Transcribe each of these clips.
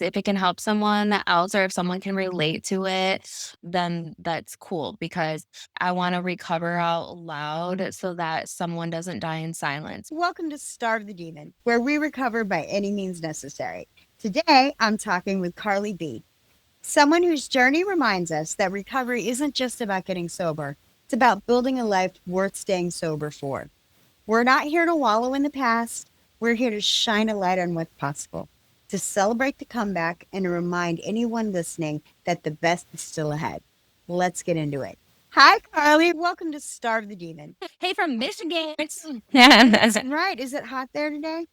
If it can help someone else or if someone can relate to it, then that's cool because I want to recover out loud so that someone doesn't die in silence. Welcome to Starve the Demon, where we recover by any means necessary. Today, I'm talking with Carly B, someone whose journey reminds us that recovery isn't just about getting sober, it's about building a life worth staying sober for. We're not here to wallow in the past, we're here to shine a light on what's possible, to celebrate the comeback, and to remind anyone listening that the best is still ahead. Let's get into it. Hi, Carly. Welcome to Starve the Demon. Hey, from Michigan. Right. Is it hot there today?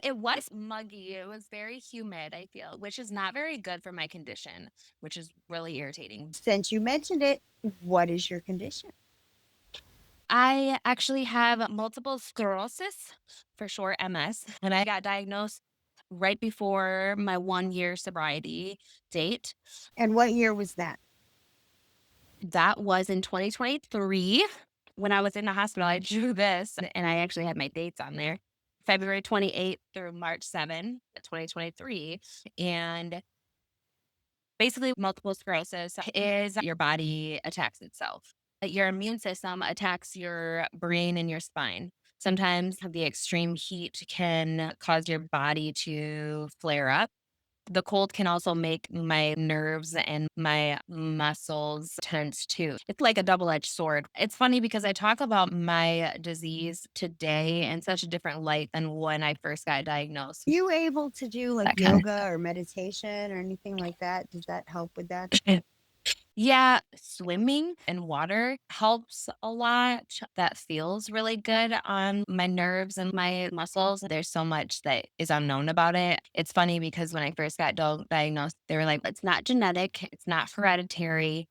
It was muggy. It was very humid, I feel, which is not very good for my condition, which is really irritating. Since you mentioned it, what is your condition? I actually have multiple sclerosis, for short MS, and I got diagnosed right before my 1 year sobriety date. And what year was that? That was in 2023. When I was in the hospital, I drew this and I actually had my dates on there. February 28th through March 7th, 2023. And basically, multiple sclerosis is your body attacks itself. Your immune system attacks your brain and your spine. Sometimes the extreme heat can cause your body to flare up. The cold can also make my nerves and my muscles tense too. It's like a double-edged sword. It's funny because I talk about my disease today in such a different light than when I first got diagnosed. You able to do like That kind yoga or meditation or anything like that? Does that help with that? of Yeah, swimming in water helps a lot. That feels really good on my nerves and my muscles. There's so much that is unknown about it. It's funny because when I first got diagnosed, they were like, it's not genetic, it's not hereditary,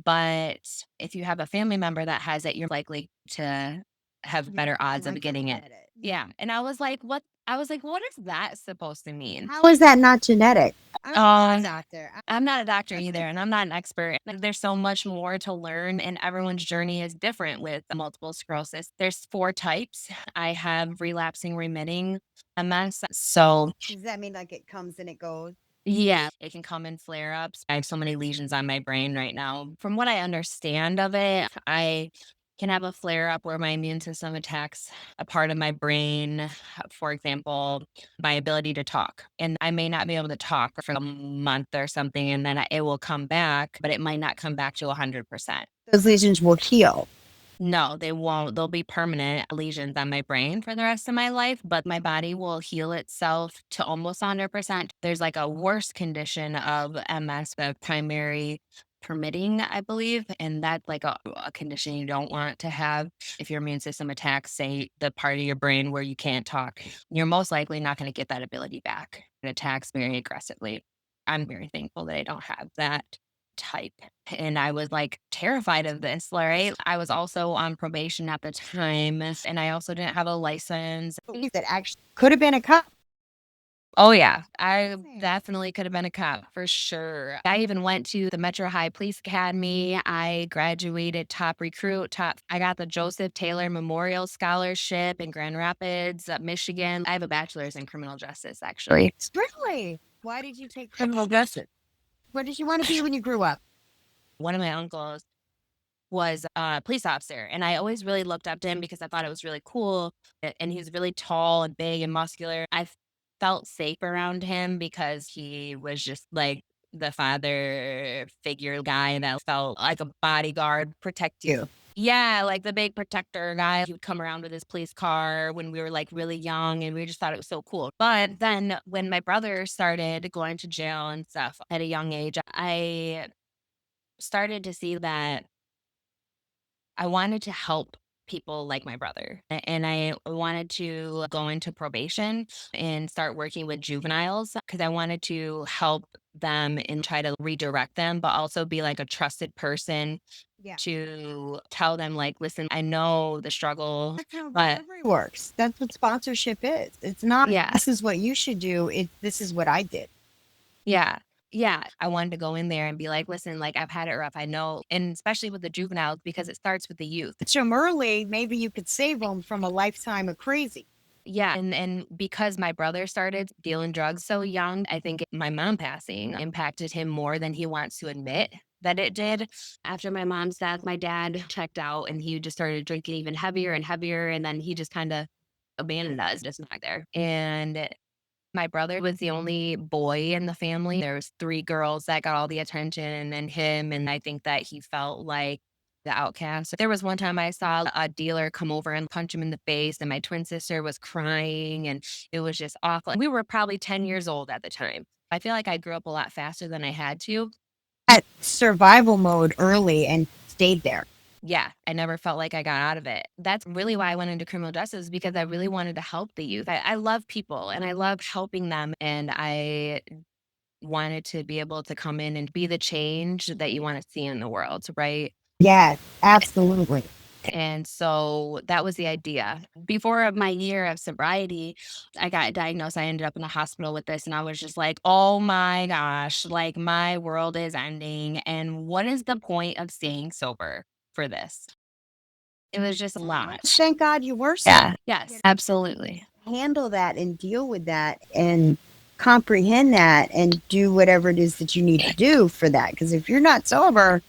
but if you have a family member that has it, you're likely to have Yeah, better odds of like to getting it. get it. Yeah. And I was like, what? I was like, what is that supposed to mean? How is that not genetic? I'm not a Uh, doctor. I'm not a doctor either, and I'm not an expert. Like, there's so much more to learn, and everyone's journey is different with multiple sclerosis. There's 4 types. I have relapsing remitting MS. So, Does that mean like it comes and it goes? yeah, it can come in flare ups. I have so many lesions on my brain right now. From what I understand of it, I can have a flare up where my immune system attacks a part of my brain. For example, my ability to talk. And I may not be able to talk for a month or something, and then it will come back, but it might not come back to 100%. Those lesions will heal. No, they won't. They'll be permanent lesions on my brain for the rest of my life, but my body will heal itself to almost 100%. There's like a worse condition of MS, the primary permitting, I believe. And that's like a condition you don't want to have. If your immune system attacks, say, the part of your brain where you can't talk, you're most likely not going to get that ability back. It attacks very aggressively. I'm very thankful that I don't have that type. And I was like terrified of this, right? I was also on probation at the time, and I also didn't have a license. That actually could have been a cop. Oh, yeah. I definitely could have been a cop for sure. I even went to the Metro High Police Academy. I graduated top recruit, top. I got the Joseph Taylor Memorial Scholarship in Grand Rapids, Michigan. I have a bachelor's in criminal justice, actually. Really? Why did you take Criminal justice. what did you want to be when you grew up? One of my uncles was a police officer, and I always really looked up to him because I thought it was really cool, and he was really tall and big and muscular. Felt safe around him because he was just like the father figure guy that felt like a bodyguard, protect you. You. Yeah, like the big protector guy. He would come around with his police car when we were like really young, and we just thought it was so cool. But then when my brother started going to jail and stuff at a young age, I started to see that I wanted to help people like my brother. And I wanted to go into probation and start working with juveniles because I wanted to help them and try to redirect them, but also be like a trusted person Yeah. to tell them, like, listen, I know the struggle, That's how but recovery works. That's what sponsorship is. It's not, yeah, this is what you should do. This is what I did. yeah. Yeah, I wanted to go in there and be like, listen, like I've had it rough. I know, and especially with the juveniles because it starts with the youth. Catch them early. Maybe you could save them from a lifetime of crazy. Yeah, and because my brother started dealing drugs so young, I think my mom passing impacted him more than he wants to admit that it did. After my mom's death, my dad checked out and he just started drinking even heavier and heavier, and then he just kinda abandoned us, just not there. And my brother was the only boy in the family. There was 3 girls that got all the attention and him, and I think that he felt like the outcast. There was one time I saw a dealer come over and punch him in the face, and my twin sister was crying, and it was just awful. And we were probably 10 years old at the time. I feel like I grew up a lot faster than I had to. At survival mode early and stayed there. Yeah, I never felt like I got out of it. That's really why I went into criminal justice because I really wanted to help the youth. I love people and I love helping them. And I wanted to be able to come in and be the change that you want to see in the world, right? Yes, absolutely. And so that was the idea. Before my year of sobriety, I got diagnosed. I ended up in the hospital with this, and I was just like, oh my gosh, like my world is ending. And what is the point of staying sober for this? It was just a lot. Thank God you were so. Yeah. Yes, absolutely. Handle that and deal with that and comprehend that and do whatever it is that you need to do for that. Because if you're not sober,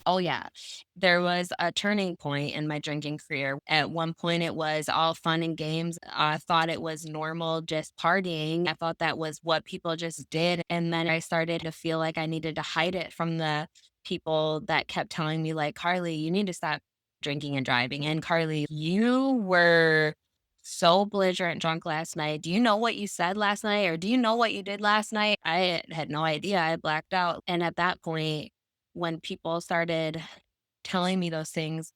Oh, yeah. There was a turning point in my drinking career. At one point, it was all fun and games. I thought it was normal just partying. I thought that was what people just did. And then I started to feel like I needed to hide it from the people that kept telling me, like, Carly, you need to stop drinking and driving. And Carly, you were so belligerent drunk last night. Do you know what you said last night? Or do you know what you did last night? I had no idea. I blacked out. And at that point, when people started telling me those things,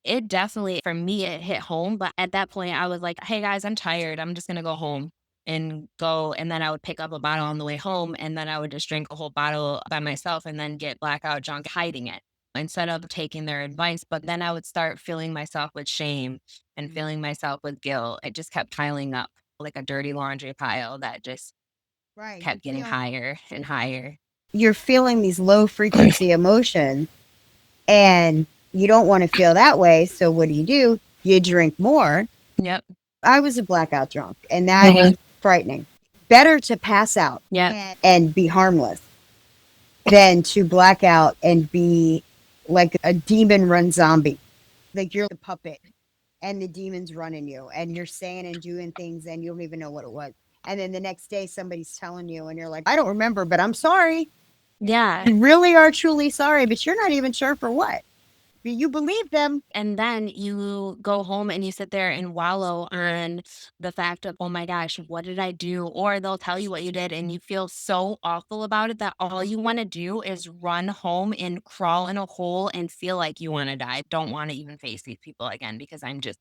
it definitely for me, it hit home, but at that point, I was like, "Hey, guys, I'm tired. I'm just gonna go home and go," and then I would pick up a bottle on the way home, and then I would just drink a whole bottle by myself and then get blackout drunk hiding it instead of taking their advice, but then I would start filling myself with shame and filling myself with guilt. It just kept piling up like a dirty laundry pile that just right, kept getting higher and higher. you're feeling these low frequency emotions and you don't want to feel that way. So what do? You drink more. Yep. I was a blackout drunk and that was frightening. Better to pass out Yep. and be harmless than to black out and be like a demon run zombie. Like you're the puppet and the demon's running you and you're saying and doing things and you don't even know what it was. And then the next day somebody's telling you and you're like, I don't remember, but I'm sorry. Yeah. You really are truly sorry, but you're not even sure for what. You believe them. And then you go home and you sit there and wallow on the fact of, oh my gosh, what did I do? Or they'll tell you what you did and you feel so awful about it that all you want to do is run home and crawl in a hole and feel like you want to die. Don't want to even face these people again because I'm just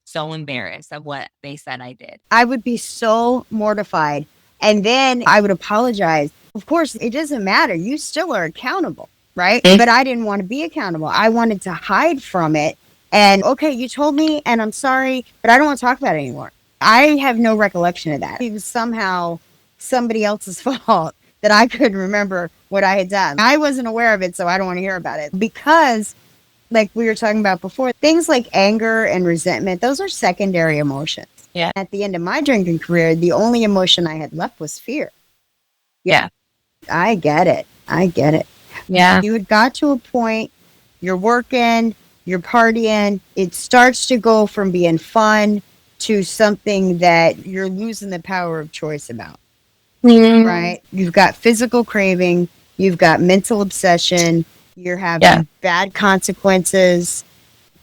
so embarrassed of what they said I did. I would be so mortified. And then I would apologize. Of course, it doesn't matter. You still are accountable, right? But I didn't want to be accountable. I wanted to hide from it. And okay, you told me and I'm sorry, but I don't want to talk about it anymore. I have no recollection of that. It was somehow somebody else's fault that I couldn't remember what I had done. I wasn't aware of it, so I don't want to hear about it because like we were talking about before, things like anger and resentment, those are secondary emotions. Yeah. At the end of my drinking career, the only emotion I had left was fear. Yeah. I get it. I get it. Yeah. You had got to a point, you're working, you're partying, it starts to go from being fun to something that you're losing the power of choice about. Right? You've got physical craving, you've got mental obsession, you're having bad consequences.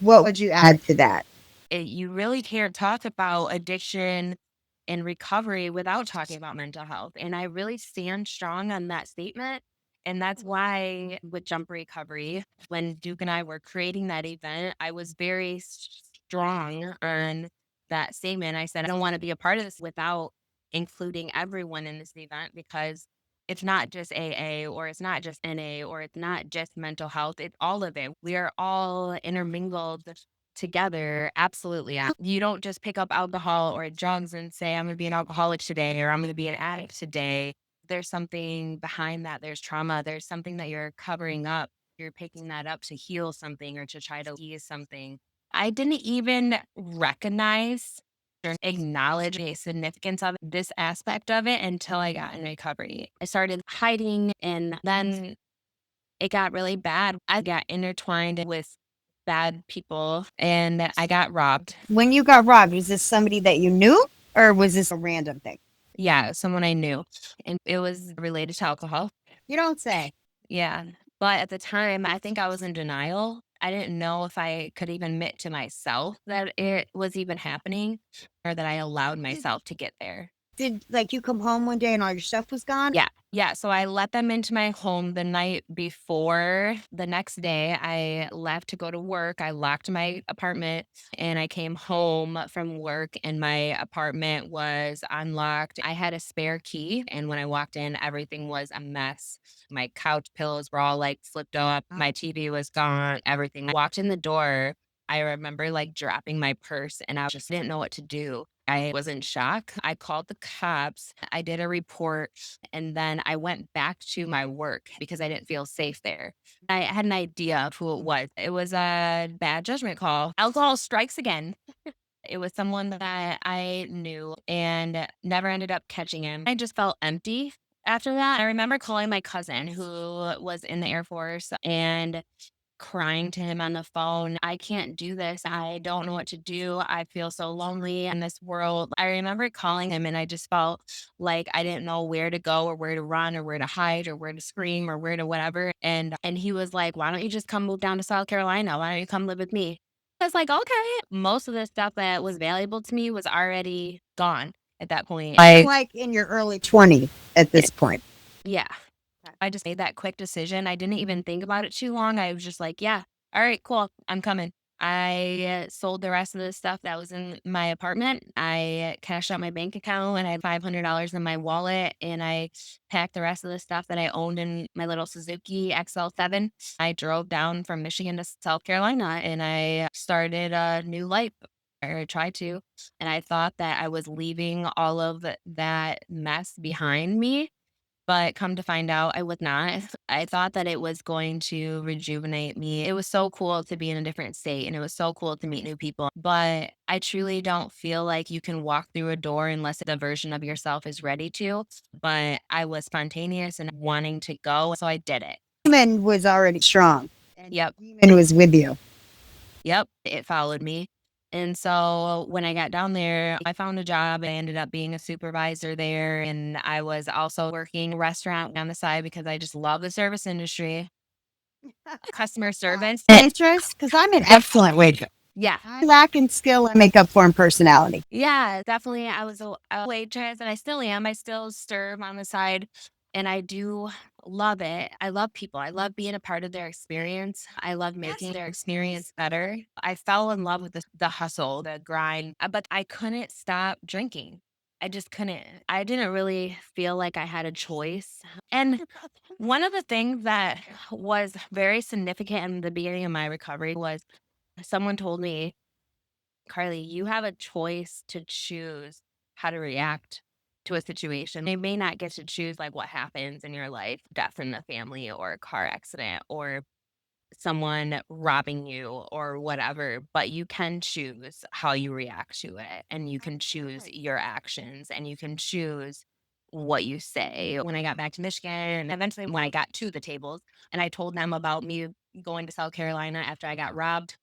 What would you add to that? You really can't talk about addiction and recovery without talking about mental health. And I really stand strong on that statement. And that's why with Jump Recovery, when Duke and I were creating that event, I was very strong on that statement. I said, I don't want to be a part of this without including everyone in this event because it's not just AA or it's not just NA or it's not just mental health. It's all of it. We are all intermingled together. Absolutely. Yeah. You don't just pick up alcohol or drugs and say, I'm going to be an alcoholic today or I'm going to be an addict today. There's something behind that. There's trauma. There's something that you're covering up. You're picking that up to heal something or to try to ease something. I didn't even recognize acknowledge the significance of this aspect of it until I got in recovery. I started hiding, and then it got really bad. I got intertwined with bad people and I got robbed. When you got robbed, was this somebody that you knew or was this a random thing? Yeah, someone I knew, and it was related to alcohol. You don't say. Yeah. But at the time, I think I was in denial. I didn't know if I could even admit to myself that it was even happening or that I allowed myself to get there. Did like you come home one day and all your stuff was gone? Yeah. Yeah. So I let them into my home the night before. The next day, I left to go to work. I locked my apartment and I came home from work, and my apartment was unlocked. I had a spare key. And when I walked in, everything was a mess. My couch pillows were all like flipped up. My TV was gone, everything. I walked in the door. I remember like dropping my purse and I just didn't know what to do. I was in shock. I called the cops. I did a report, and then I went back to my work because I didn't feel safe there. I had an idea of who it was. It was a bad judgment call. Alcohol strikes again. It was someone that I knew and never ended up catching him. I just felt empty after that. I remember calling my cousin who was in the Air Force and crying to him on the phone. I can't do this. I don't know what to do. I feel so lonely in this world. I remember calling him and I just felt like I didn't know where to go or where to run or where to hide or where to scream or where to whatever. And he was like, "Why don't you just come move down to South Carolina? Why don't you come live with me?" I was like, "Okay." Most of the stuff that was valuable to me was already gone at that point. Like in your early 20s at this point. Yeah. I just made that quick decision. I didn't even think about it too long. I was just like, yeah, all right, cool. I'm coming. I sold the rest of the stuff that was in my apartment. I cashed out my bank account and I had $500 in my wallet. And I packed the rest of the stuff that I owned in my little Suzuki XL7. I drove down from Michigan to South Carolina and I started a new life. Or tried to. And I thought that I was leaving all of that mess behind me, but come to find out, I was not. I thought that it was going to rejuvenate me. It was so cool to be in a different state and it was so cool to meet new people. But I truly don't feel like you can walk through a door unless the version of yourself is ready to. But I was spontaneous and wanting to go. So I did it. Demon was already strong. Yep. Demon was with you. Yep. It followed me. And so when I got down there, I found a job. I ended up being a supervisor there. And I was also working a restaurant on the side because I just love the service industry. Customer service. Waitress, because I'm an excellent waitress. Yeah. I lack in skill and make up for in personality. Yeah, definitely. I was a waitress and I still am. I still serve on the side and I do love it. I love people. I love being a part of their experience. I love making their experience better. I fell in love with the hustle, the grind, but I couldn't stop drinking. I just couldn't. I didn't really feel like I had a choice. And one of the things that was very significant in the beginning of my recovery was someone told me, "Carly, you have a choice to choose how to react to a situation. You may not get to choose like what happens in your life, death in the family or a car accident or someone robbing you or whatever, but you can choose how you react to it and you can choose your actions and you can choose what you say." When I got back to Michigan and eventually when I got to the tables and I told them about me going to South Carolina after I got robbed,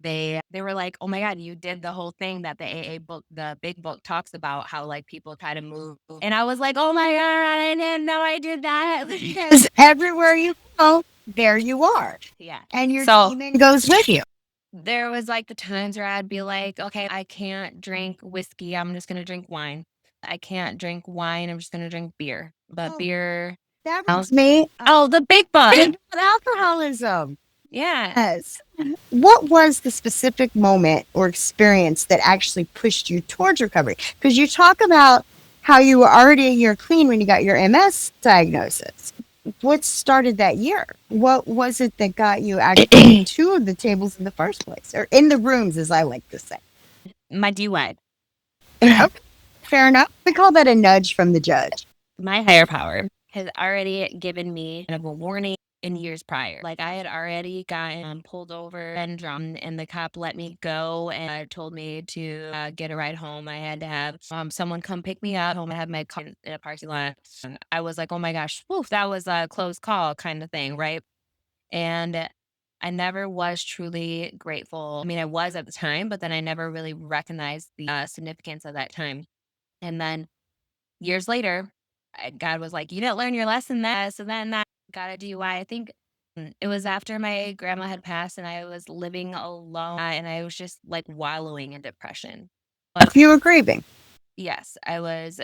they were like, "Oh my god, you did the whole thing that the AA book, the big book talks about, how like people try to move." And I was like, "Oh my god, I didn't know I did that." Because everywhere you go, there you are. Yeah. And your So demon goes with you. there was like the times where I'd be like, "Okay, I can't drink whiskey. I'm just gonna drink wine. I can't drink wine. I'm just gonna drink beer." But Oh, beer. that was me. Oh, the big book. Alcoholism. Yeah. Yes. What was the specific moment or experience that actually pushed you towards recovery? Because you talk about how you were already a year clean when you got your MS diagnosis. What started that year? What was it that got you actually to the tables in the first place, or in the rooms, as I like to say? My DUI. Okay, fair enough. We call that a nudge from the judge. My higher power has already given me kind of a warning. in years prior. Like I had already gotten pulled over and drunk, and the cop let me go and told me to get a ride home. I had to have someone come pick me up home. I had my car in a parking lot. And I was like, oh my gosh, woof, that was a close call kind of thing, right? And I never was truly grateful. I mean, I was at the time, but then I never really recognized the significance of that time. And then years later, God was like, "You didn't learn your lesson that, so then that got a DUI." I think it was after my grandma had passed and I was living alone and I was just like wallowing in depression. But You were grieving. yes, I was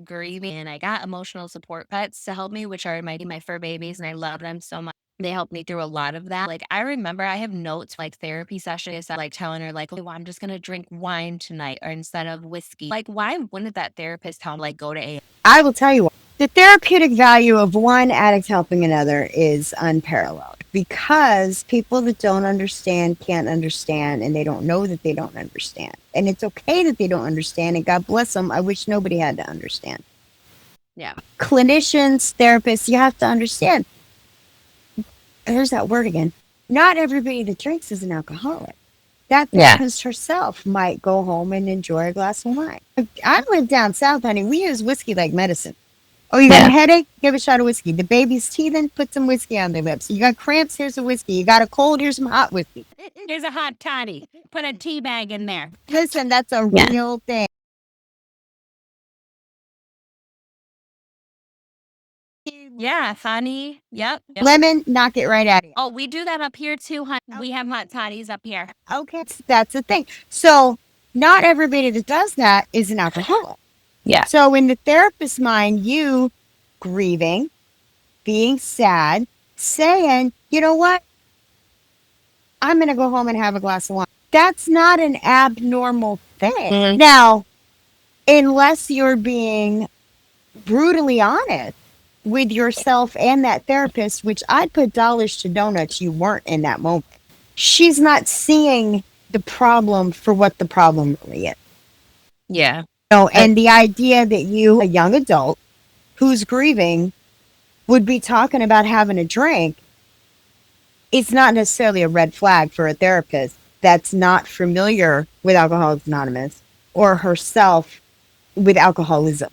grieving and I got emotional support pets to help me, which are my fur babies, and I love them so much. They helped me through a lot of that. Like I remember I have notes like therapy sessions, like telling her like, "Oh, well, I'm just gonna drink wine tonight or instead of whiskey." Like, why wouldn't that therapist tell me like go to a? I will tell you what, the therapeutic value of one addict helping another is unparalleled because people that don't understand can't understand and they don't know that they don't understand. And it's okay that they don't understand and God bless them. I wish nobody had to understand. Yeah. Clinicians, therapists, you have to understand. There's that word again. Not everybody that drinks is an alcoholic. That therapist herself might go home and enjoy a glass of wine. I live down south, honey. We use whiskey like medicine. Oh, you got a headache? Give a shot of whiskey. The baby's teething? Put some whiskey on their lips. You got cramps? Here's a whiskey. You got a cold? Here's some hot whiskey. Here's a hot toddy. Put a tea bag in there. Listen, that's a real thing. Yeah, honey. Yep. Lemon, knock it right out of you. Oh, we do that up here too, honey. We have hot toddies up here. Okay, that's the thing. So, not everybody that does that is an alcoholic. Yeah. So, in the therapist's mind, you grieving, being sad, saying, you know what? I'm going to go home and have a glass of wine. That's not an abnormal thing. Mhm. Now, unless you're being brutally honest with yourself and that therapist, which I'd put dollars to donuts, you weren't in that moment. She's not seeing the problem for what the problem really is. Yeah. No, and the idea that you, a young adult who's grieving, would be talking about having a drink, it's not necessarily a red flag for a therapist that's not familiar with Alcoholics Anonymous or herself with alcoholism.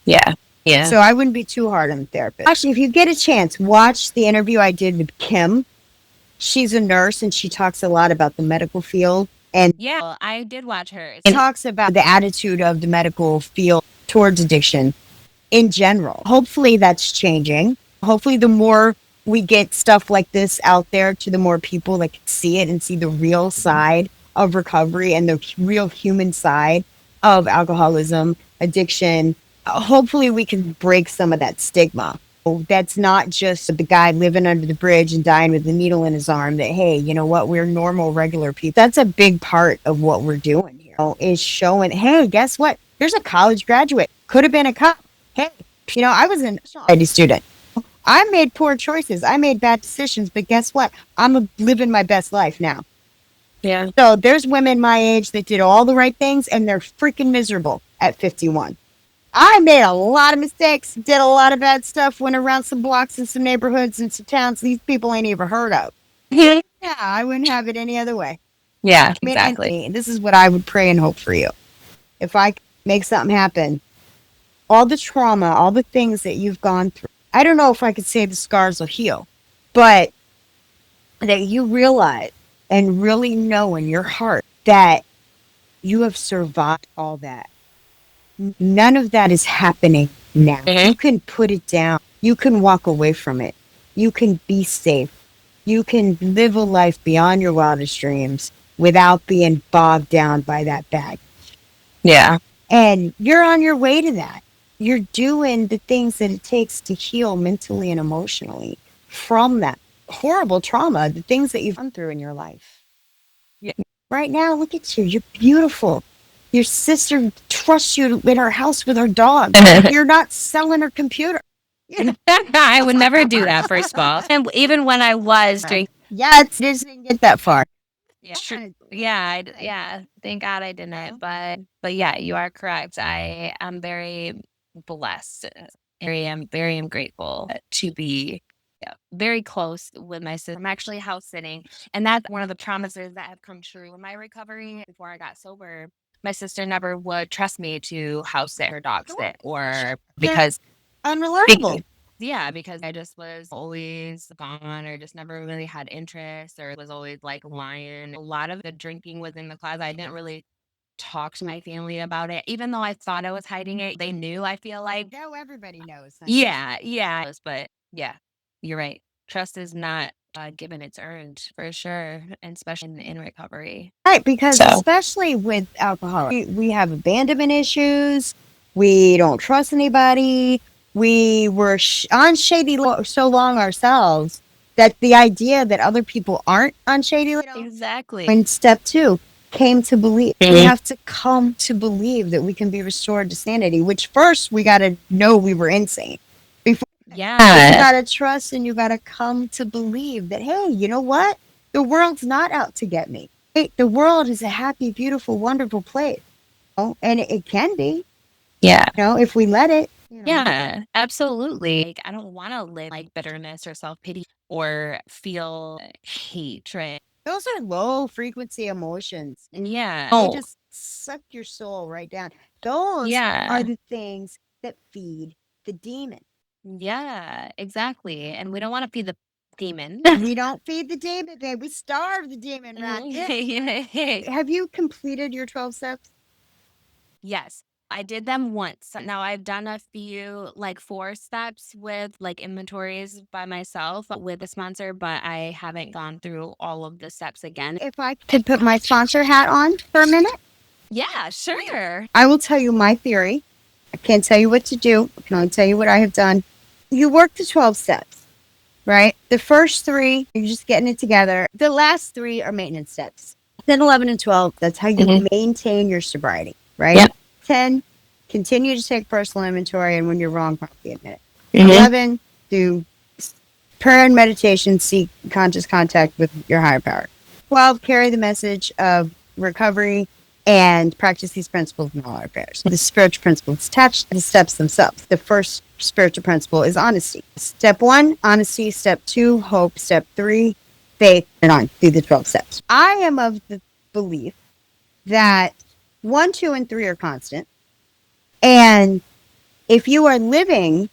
Yeah. Yeah. So I wouldn't be too hard on the therapist. Actually, if you get a chance, watch the interview I did with Kim. She's a nurse and she talks a lot about the medical field and Yeah. Well, I did watch her. talks about the attitude of the medical field towards addiction in general. Hopefully that's changing. Hopefully the more we get stuff like this out there to the more people that can see it and see the real side of recovery and the real human side of alcoholism, addiction. Hopefully we can break some of that stigma. That's not just the guy living under the bridge and dying with a needle in his arm that, hey, you know what, we're normal, regular people. That's a big part of what we're doing here, is showing, hey, guess what? There's a college graduate. Could have been a cop. Hey, I was an ID student. I made poor choices. I made bad decisions, but guess what? I'm living my best life now. Yeah. So there's women my age that did all the right things and they're freaking miserable at 51. I made a lot of mistakes, did a lot of bad stuff, went around some blocks and some neighborhoods and some towns these people ain't even heard of. Yeah, I wouldn't have it any other way. Yeah, I mean, exactly. and this is what I would pray and hope for you. If I make something happen, all the trauma, all the things that you've gone through, I don't know if I could say the scars will heal, but that you realize and really know in your heart that you have survived all that. None of that is happening now. Mhm. You can put it down. You can walk away from it. You can be safe. You can live a life beyond your wildest dreams without being bogged down by that bag. Yeah. And you're on your way to that. You're doing the things that it takes to heal mentally and emotionally from that horrible trauma, the things that you've gone through in your life. Yeah. Right now, look at you. You're beautiful. Your sister trusts you in her house with her dog. You're not selling her computer. I would never do that, first of all. And even when I was drinking. Yeah, it didn't get that far. Yeah, yeah. Thank God I didn't. But yeah, you are correct. I am very blessed. I'm very grateful to be very close with my sister. I'm actually house sitting. And that's one of the promises that have come true in my recovery. Before I got sober, my sister never would trust me to house sit her dog Sure. sit or They're because unreliable. yeah, because I just was always gone or just never really had interest or was always like lying. A lot of the drinking was in the closet. I didn't really talk to my family about it, even though I thought I was hiding it. They knew, I feel like. Now everybody knows. Yeah, yeah. But yeah, you're right. Trust is not given, it's earned for sure, and especially in recovery. Right, because So, especially with alcohol, we have abandonment issues. We don't trust anybody. We were on so long ourselves that the idea that other people aren't on shady. exactly. In step two, came to believe. We have to come to believe that we can be restored to sanity, which first we got to know we were insane. Before you Yeah. got to trust and you got to come to believe that, hey, you know what? The world's not out to get me. Hey, the world is a happy, beautiful, wonderful place. And it can be, Yeah. if we let it. Yeah, absolutely. Like, I don't want to live like bitterness or self pity or feel hatred. Those are low frequency emotions. Yeah. They Oh, just suck your soul right down. Those are yeah. the things that feed the demon. Yeah, exactly. And we don't want to be the demon. We don't feed the demon, babe. We starve the demon, right? Have you completed your 12 steps? Yes, I did them once. Now I've done a few like 4 steps with like inventories by myself with a sponsor, but I haven't gone through all of the steps again. If I could put my sponsor hat on for a minute, Yeah, sure. I will tell you my theory. I can't tell you what to do. I can only tell you what I have done. You work the 12 steps, right? The first three, you're just getting it together. The last three are maintenance steps. 10, 11, and 12, that's how you maintain your sobriety, right? Yep. 10, continue to take personal inventory, and when you're wrong, promptly admit it. 11, do prayer and meditation, seek conscious contact with your higher power. 12, carry the message of recovery and practice these principles in all our affairs. The spiritual principles attached to the steps themselves. The first spiritual principle is honesty. Step 1, honesty. Step 2, hope. Step 3, faith, and on through the 12 steps. I am of the belief that 1, 2, and 3 are constant. And if you are living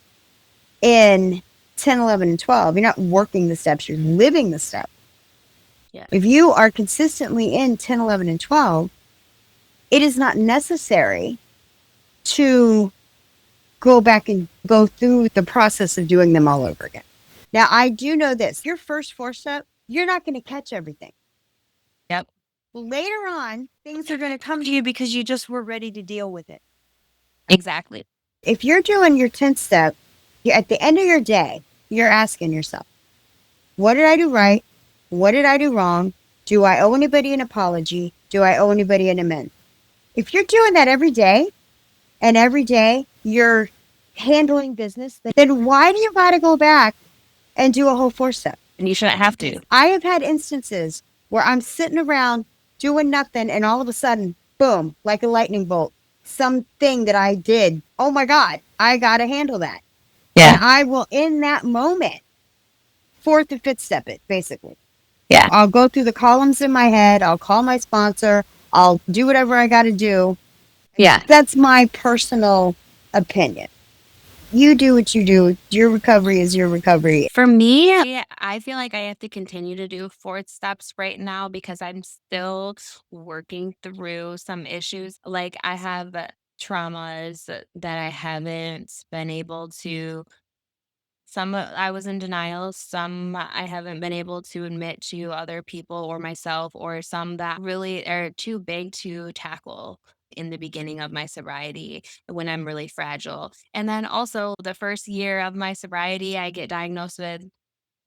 in 10, 11, and 12, you're not working the steps, you're living the steps. Yeah. If you are consistently in 10, 11, and 12, it is not necessary to go back and go through the process of doing them all over again. Now, I do know this. Your first 4 step, you're not going to catch everything. Yep. Later on, things are going to come to you because you just were ready to deal with it. Exactly. If you're doing your 10th step, at the end of your day, you're asking yourself, what did I do right? What did I do wrong? Do I owe anybody an apology? Do I owe anybody an amends? If you're doing that every day, and every day you're handling business, then why do you got to go back and do a whole 4 step? And you shouldn't have to. I have had instances where I'm sitting around doing nothing, and all of a sudden, boom, like a lightning bolt, something that I did. Oh my God, I got to handle that. Yeah. And I will, in that moment, 4th and 5th step it, basically. Yeah. I'll go through the columns in my head. I'll call my sponsor. I'll do whatever I got to do. Yeah. That's my personal opinion. You do what you do. Your recovery is your recovery. For me, I feel like I have to continue to do 4 steps right now because I'm still working through some issues. Like I have traumas that I haven't been able to. Some I was in denial, some I haven't been able to admit to other people or myself, or some that really are too big to tackle in the beginning of my sobriety when I'm really fragile. And then also the first year of my sobriety, I get diagnosed with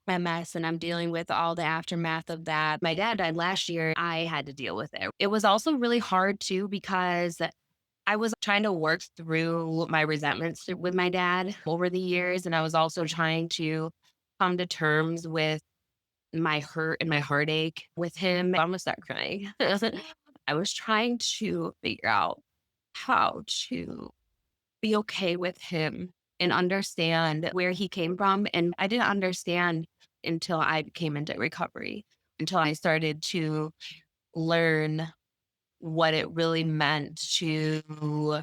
MS and I'm dealing with all the aftermath of that. My dad died last year. I had to deal with it. It was also really hard too because I was trying to work through my resentments with my dad over the years. And I was also trying to come to terms with my hurt and my heartache with him. I'm gonna start crying. I was trying to figure out how to be okay with him and understand where he came from. And I didn't understand until I came into recovery, until I started to learn what it really meant to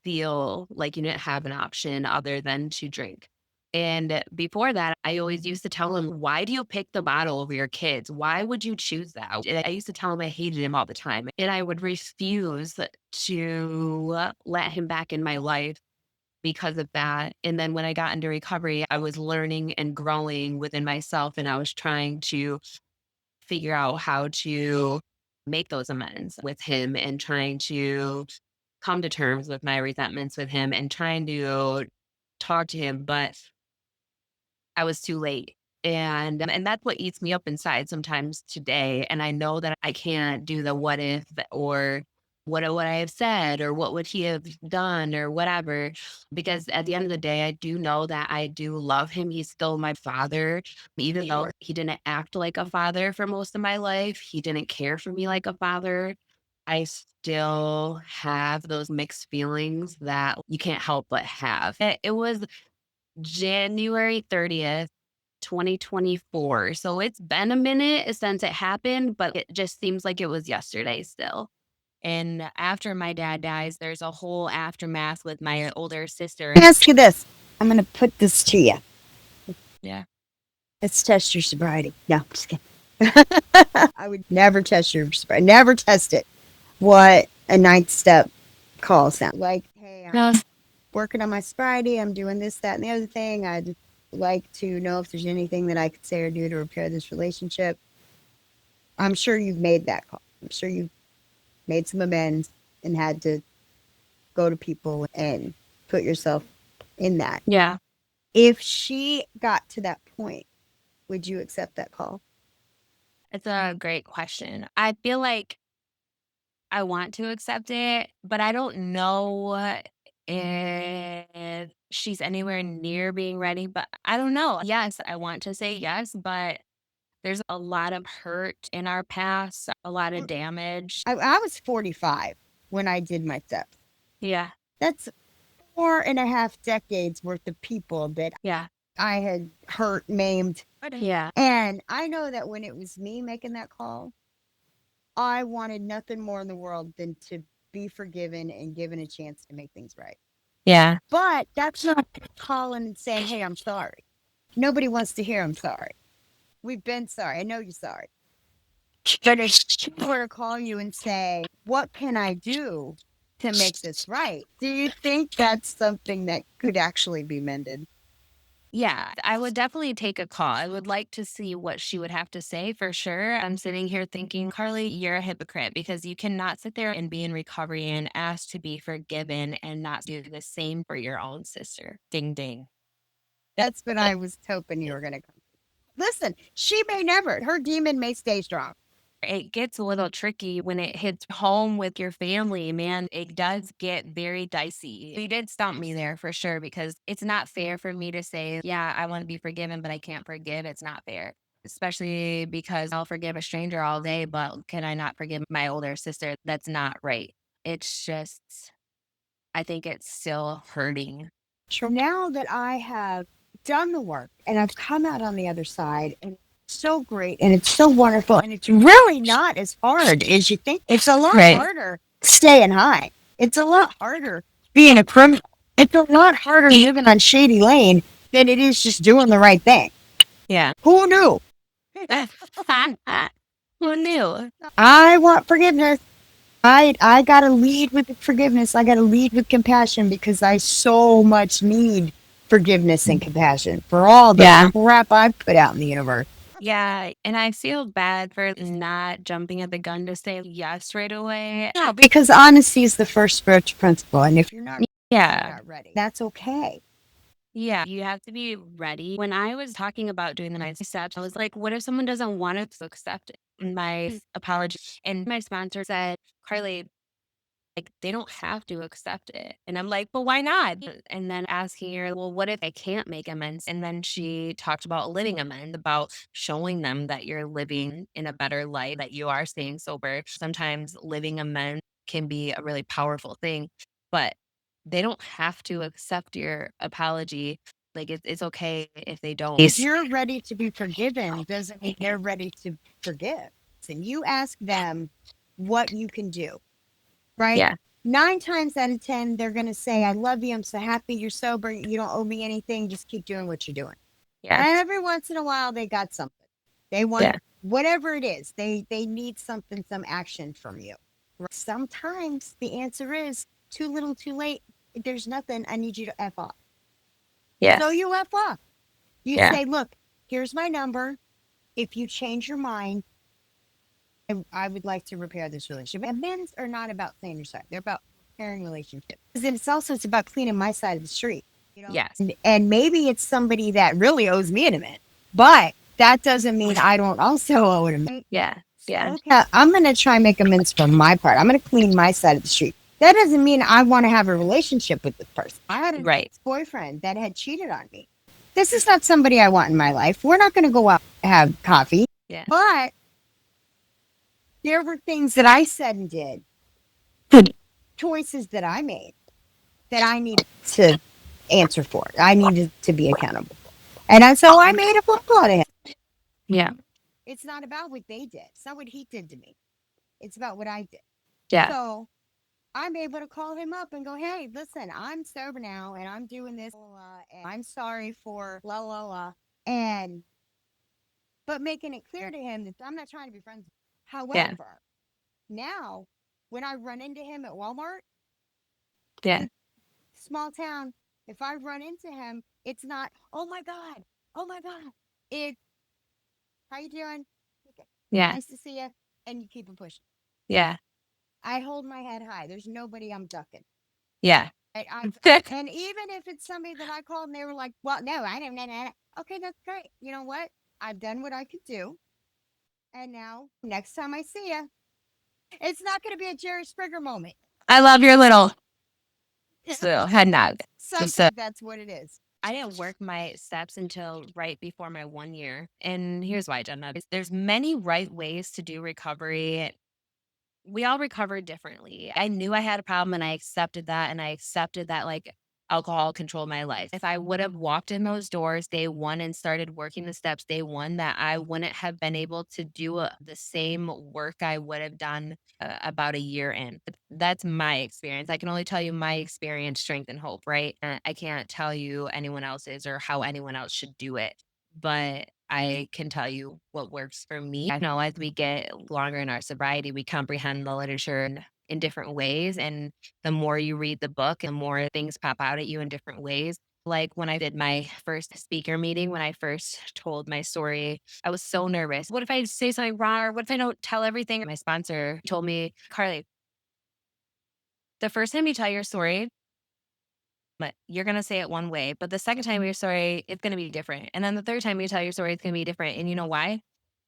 feel like you didn't have an option other than to drink. And before that, I always used to tell him, "Why do you pick the bottle over your kids? Why would you choose that?" And I used to tell him I hated him all the time. And I would refuse to let him back in my life because of that. And then when I got into recovery, I was learning and growing within myself, and I was trying to figure out how to make those amends with him and trying to come to terms with my resentments with him and trying to talk to him, but I was too late. And that's what eats me up inside sometimes today. And I know that I can't do the what if or what would I have said or what would he have done or whatever. Because at the end of the day, I do know that I do love him. He's still my father, even though he didn't act like a father for most of my life. He didn't care for me like a father. I still have those mixed feelings that you can't help but have. It was January 30th, 2024. So it's been a minute since it happened, but it just seems like it was yesterday still. And after my dad dies, there's a whole aftermath with my older sister. Let me ask you this. I'm going to put this to you. Yeah. Let's test your sobriety. No, I'm just kidding. I would never test your sobriety. Never test it. What a ninth step call sound like. Hey, I'm No. working on my sobriety. I'm doing this, that, and the other thing. I'd like to know if there's anything that I could say or do to repair this relationship. I'm sure you've made that call. I'm sure you've made some amends and had to go to people and put yourself in that. Yeah. If she got to that point, would you accept that call? It's a great question. I feel like I want to accept it, but I don't know if she's anywhere near being ready. But I don't know. Yes, I want to say yes, but there's a lot of hurt in our past, a lot of damage. I was 45 when I did my steps. Yeah. That's 4.5 decades worth of people that Yeah. I had hurt, maimed. Yeah. And I know that when it was me making that call, I wanted nothing more in the world than to be forgiven and given a chance to make things right. Yeah. But that's not calling and saying, hey, I'm sorry. Nobody wants to hear I'm sorry. We've been sorry. I know you're sorry. But if she were to call you and say, what can I do to make this right? Do you think that's something that could actually be mended? Yeah, I would definitely take a call. I would like to see what she would have to say for sure. I'm sitting here thinking, Carly, you're a hypocrite because you cannot sit there and be in recovery and ask to be forgiven and not do the same for your own sister. Ding, ding. That's what I was hoping you were going to come. Listen, she may never. Her demon may stay strong. It gets a little tricky when it hits home with your family, man. It does get very dicey. You did stump me there for sure because it's not fair for me to say, yeah, I want to be forgiven, but I can't forgive. It's not fair, especially because I'll forgive a stranger all day, but can I not forgive my older sister? That's not right. It's just, I think it's still hurting. Sure. Now that I have done the work and I've come out on the other side, and it's so great and it's so wonderful and it's really not as hard as you think. It's a lot Right. harder staying high. It's a lot harder being a criminal. It's a lot harder living on Shady Lane than it is just doing the right thing. Yeah. Who knew? Who knew? I want forgiveness. I gotta lead with forgiveness. I gotta lead with compassion because I so much need forgiveness and compassion for all the Yeah. crap I've put out in the universe. Yeah, and I feel bad for not jumping at the gun to say yes right away. No, because honesty is the first spiritual principle, and if you're not, Yeah. not ready, that's okay. Yeah, you have to be ready. When I was talking about doing the 9 steps, I was like, what if someone doesn't want to accept my apology? And my sponsor said, Carly, like they don't have to accept it. And I'm like, but why not? And then asking her, well, what if I can't make amends? And then she talked about living amends, about showing them that you're living in a better life, that you are staying sober. Sometimes living amends can be a really powerful thing. But They don't have to accept your apology. Like, it's okay if they don't. If you're ready to be forgiven, doesn't mean they're ready to forgive. And you ask them what you can do, right? Yeah, 9 times out of 10, they're going to say, I love you. I'm so happy you're sober. You don't owe me anything. Just keep doing what you're doing. yeah, And every once in a while, they got something. They want yeah, whatever it is. They need something, some action from you. Sometimes the answer is too little, too late. There's nothing. I need you to F off. yeah, So you F off. You yeah, say, look, here's my number. If you change your mind, I would like to repair this relationship. Amends are not about saying you're sorry. They're about repairing relationships. Because it's about cleaning my side of the street. yes, And maybe it's somebody that really owes me an amends. But that doesn't mean I don't also owe an amends. yeah, yeah, Okay, I'm going to try and make amends for my part. I'm going to clean my side of the street. That doesn't mean I want to have a relationship with this person. I had a right, boyfriend that had cheated on me. This is not somebody I want in my life. We're not going to go out and have coffee. yeah. But there were things that I said and did, choices that I made that I needed to answer for. I needed to be accountable. So I made a phone call to him. Yeah, It's not about what they did. It's not what he did to me. It's about what I did. yeah, So I'm able to call him up and go, hey, listen, I'm sober now and I'm doing this. And I'm sorry for la la la. And but making it clear to him that I'm not trying to be friends. yeah, However, now when I run into him at Walmart, yeah, small town, if I run into him, it's not, oh my God, oh my God. It's how you doing? Okay. yeah, Nice to see you. And you keep it pushing. yeah, I hold my head high. There's nobody I'm ducking. yeah. And even if it's somebody that I called and they were like, well, no, I don't know. Okay, that's great. You know what? I've done what I could do. And now, next time I see you, it's not going to be a Jerry Springer moment. I love your little head nod. Sometimes that's what it is. I didn't work my steps until right before my 1 year. And here's why, Jenna. There's many right ways to do recovery. We all recover differently. I knew I had a problem and I accepted that. And I accepted that like alcohol controlled my life. If I would have walked in those doors day one and started working the steps day one, that I wouldn't have been able to do the same work I would have done about a year in. That's my experience. I can only tell you my experience, strength, and hope, right? I can't tell you anyone else's or how anyone else should do it. But I can tell you what works for me. I know as we get longer in our sobriety, we comprehend the literature in different ways. And the more you read the book, the more things pop out at you in different ways. Like when I did my first speaker meeting, when I first told my story, I was so nervous. What if I say something wrong? Or what if I don't tell everything? My sponsor told me, Carly, the first time you tell your story, but you're gonna say it one way, but the second time your story, it's gonna be different. And then the third time you tell your story, it's gonna be different. And you know why?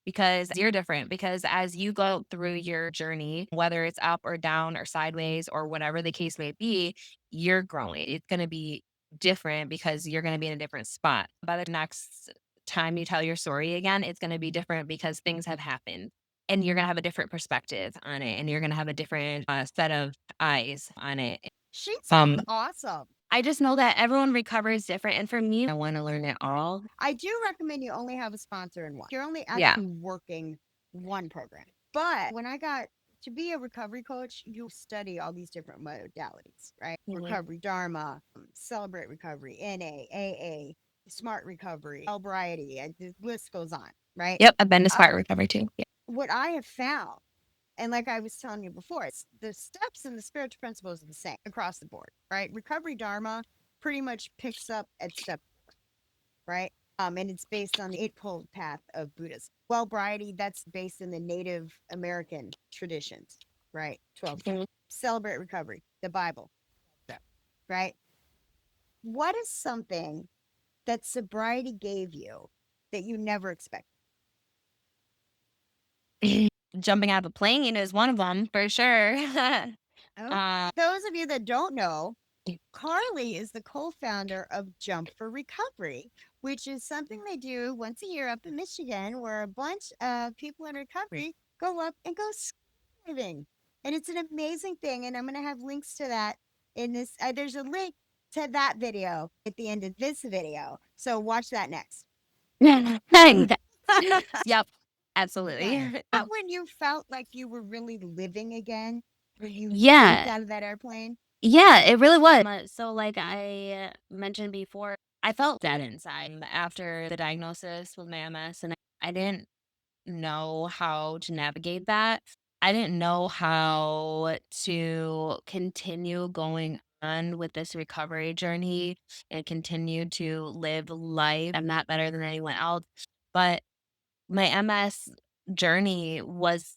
Because you're different. Because as you go through your journey, whether it's up or down or sideways or whatever the case may be, you're growing. It's gonna be different because you're gonna be in a different spot. By the next time you tell your story again, it's gonna be different because things have happened. And you're gonna have a different perspective on it, and you're gonna have a different set of eyes on it. She sounds awesome. I just know that everyone recovers different, and for me, I wanna learn it all. I do recommend you only have a sponsor in one. You're only Yeah. actually working one program. But when I got to be a recovery coach, you study all these different modalities, right? Mhm. Recovery Dharma, Celebrate Recovery, NA, AA, Smart Recovery, Sobriety, and the list goes on, right? Yep, I've been to Smart Recovery too. Yeah. What I have found, and like I was telling you before, it's the steps and the spiritual principles are the same across the board, right? Recovery Dharma pretty much picks up at step, right? And it's based on the Eightfold Path of Buddhism. Sobriety, that's based in the Native American traditions, right? 12. Mhm. Celebrate Recovery, the Bible, right? What is something that sobriety gave you that you never expected? Jumping out of a plane is one of them for sure. Oh, those of you that don't know, Carly is the co-founder of Jump for Recovery, which is something they do once a year up in Michigan, where a bunch of people in recovery go up and go skydiving. And it's an amazing thing. And I'm going to have links to that in this. There's a link to that video at the end of this video. So watch that next. Yep, Nice. absolutely. That when you felt like you were really living again, when you jumped Yeah. out of that airplane? Yeah, it really was. So, like I mentioned before, I felt dead inside after the diagnosis with my MS, and I didn't know how to navigate that. I didn't know how to continue going on with this recovery journey and continue to live life. I'm not better than anyone else, but my MS journey was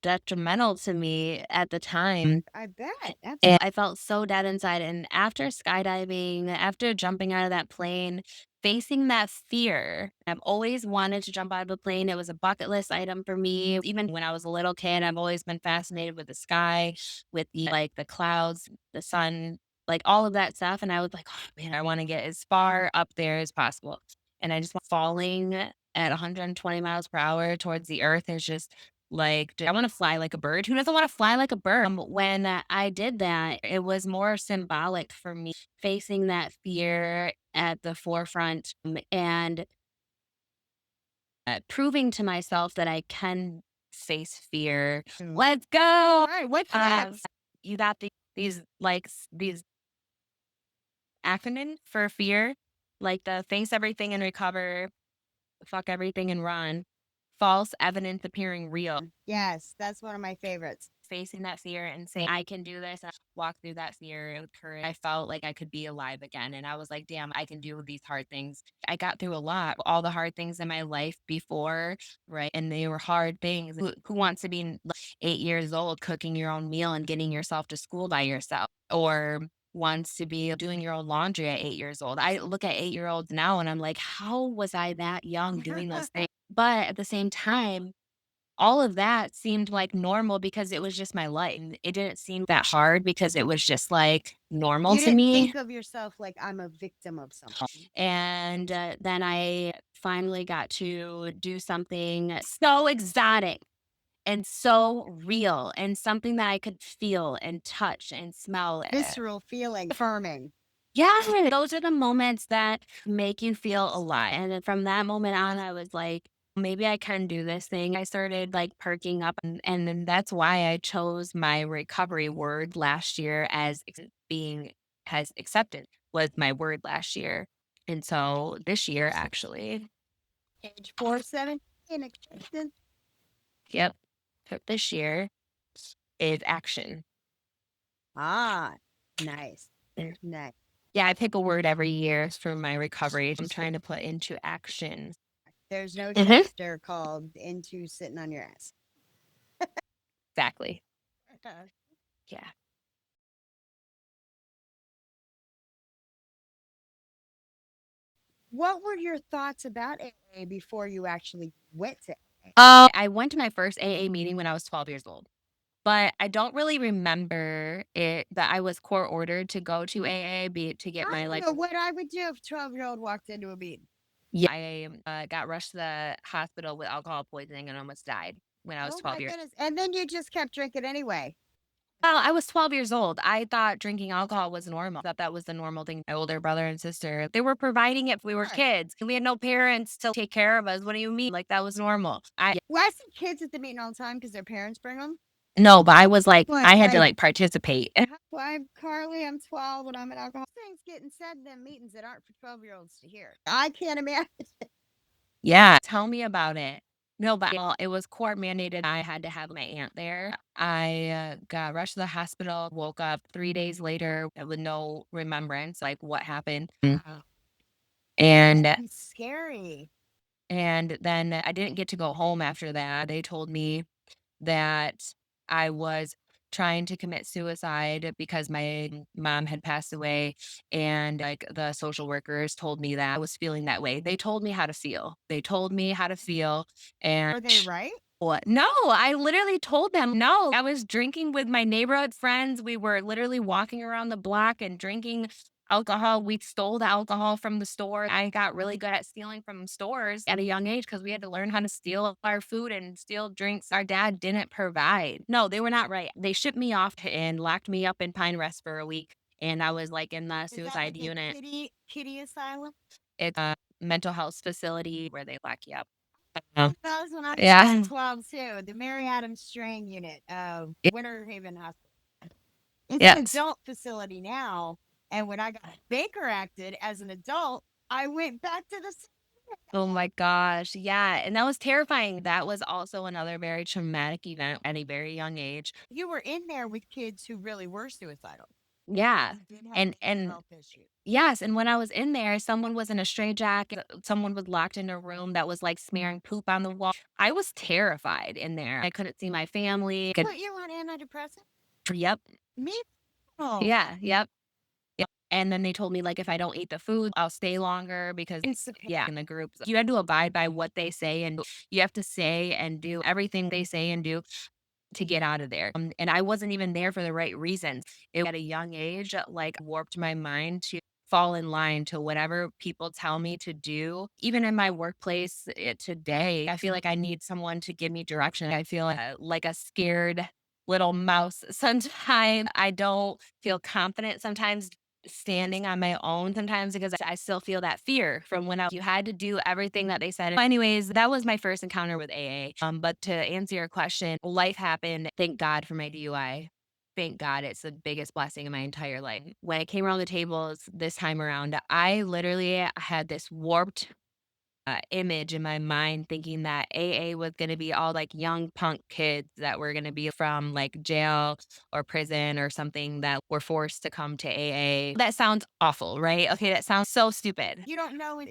detrimental to me at the time. I bet. And I felt so dead inside. And after skydiving, after jumping out of that plane, facing that fear, I've always wanted to jump out of a plane. It was a bucket list item for me. Even when I was a little kid, I've always been fascinated with the sky, with the clouds, the sun, like all of that stuff. And I was like, oh man, I want to get as far up there as possible. And I just falling at 120 miles per hour towards the earth is just like, I want to fly like a bird. Who doesn't want to fly like a bird? When I did that, it was more symbolic for me facing that fear at the forefront and proving to myself that I can face fear. Let's go. All right. What's next? You got these acronym for fear, like the face everything and recover, fuck everything and run, false evidence appearing real. Yes, that's one of my favorites. Facing that fear and saying, I can do this. And I walk through that fear with courage. I felt like I could be alive again. And I was like, damn, I can do these hard things. I got through a lot, all the hard things in my life before, right? And they were hard things. Who wants to be 8 years old, cooking your own meal and getting yourself to school by yourself? Or wants to be doing your own laundry at 8 years old. I look at 8 year olds now and I'm like, how was I that young doing those things? But at the same time, all of that seemed like normal because it was just my life. It didn't seem that hard because it was just like normal You to didn't me. think of yourself like I'm a victim of something. And then I finally got to do something so exotic and so real and something that I could feel and touch and smell. Visceral feeling, affirming. Yeah, those are the moments that make you feel alive. And then from that moment on, I was like, maybe I can do this thing. I started like perking up, and then that's why I chose my recovery word last year as being has accepted was my word last year. And so this year, actually, Age 417, acceptance. yep, this year is action. Ah, nice. Mm. Nice. Yeah, I pick a word every year for my recovery. I'm trying to put into action. There's no Mhm. chapter called Into Sitting on Your Ass. Exactly. Yeah. What were your thoughts about AA before you actually went to AA? I went to my first AA meeting when I was 12 years old, but I don't really remember it that I was court ordered to go to AA to get I my don't know what I would do if a 12-year-old walked into a meeting. yeah, I got rushed to the hospital with alcohol poisoning and almost died when I was Oh my 12 years. goodness. And then you just kept drinking anyway. Well, I was 12 years old. I thought drinking alcohol was normal. Thought that was the normal thing. My older brother and sister, they were providing it. We were Sure. kids. We had no parents to take care of us. What do you mean? Like that was normal. Well, I see kids at the meeting all the time because their parents bring them. No, but I was like, What, I had to like, like participate. well, I'm Carly, I'm 12, and I'm an alcohol. Things getting said in them meetings that aren't for 12-year-olds to hear. I can't imagine. Yeah, tell me about it. No, but well, it was court mandated. I had to have my aunt there. I got rushed to the hospital, woke up 3 days later with no remembrance, like what happened. Wow. And It's scary. and then I didn't get to go home after that. They told me that I was trying to commit suicide because my mom had passed away, and like the social workers told me that I was feeling that way. They told me how to feel. They told me how to feel, and Are they right? what? No, I literally told them no. I was drinking with my neighborhood friends. We were literally walking around the block and drinking alcohol. We stole the alcohol from the store. I got really good at stealing from stores at a young age because we had to learn how to steal our food and steal drinks our dad didn't provide. No, they were not right. They shipped me off and locked me up in Pine Rest for a week. and I was like in the Is that suicide like a unit. kitty asylum? It's a mental health facility where they lock you up. Oh, That was when I was yeah. 12 too. The Mary Adams Strang unit of Yeah. Winter Haven Hospital. It's an Yes. adult facility now. And when I got Baker acted as an adult, I went back to the. Oh my gosh. Yeah. And that was terrifying. That was also another very traumatic event at a very young age. You were in there with kids who really were suicidal. Yeah. Who did have And health issues. yes, and when I was in there, someone was in a straitjacket. Someone was locked in a room that was like smearing poop on the wall. I was terrified in there. I couldn't see my family. Put you on antidepressant? Yep. Me? Oh, Yeah. Yep. Yep. And then they told me like if I don't eat the food, I'll stay longer because it's okay. yeah, in the group, you had to abide by what they say and you have to say and do everything they say and do to get out of there. And I wasn't even there for the right reasons. It at a young age, like warped my mind to fall in line to whatever people tell me to do. Even in my workplace today, I feel like I need someone to give me direction. I feel like a scared little mouse. Sometimes I don't feel confident sometimes standing on my own sometimes because I still feel that fear from when you had to do everything that they said. Anyways, that was my first encounter with AA. But to answer your question, life happened. Thank God for my DUI. Thank God. It's the biggest blessing in my entire life. When I came around the tables this time around, I literally had this warped image in my mind thinking that AA was going to be all like young punk kids that were going to be from like jail or prison or something that were forced to come to AA. That sounds awful, right? Okay, that sounds so stupid. You don't know it.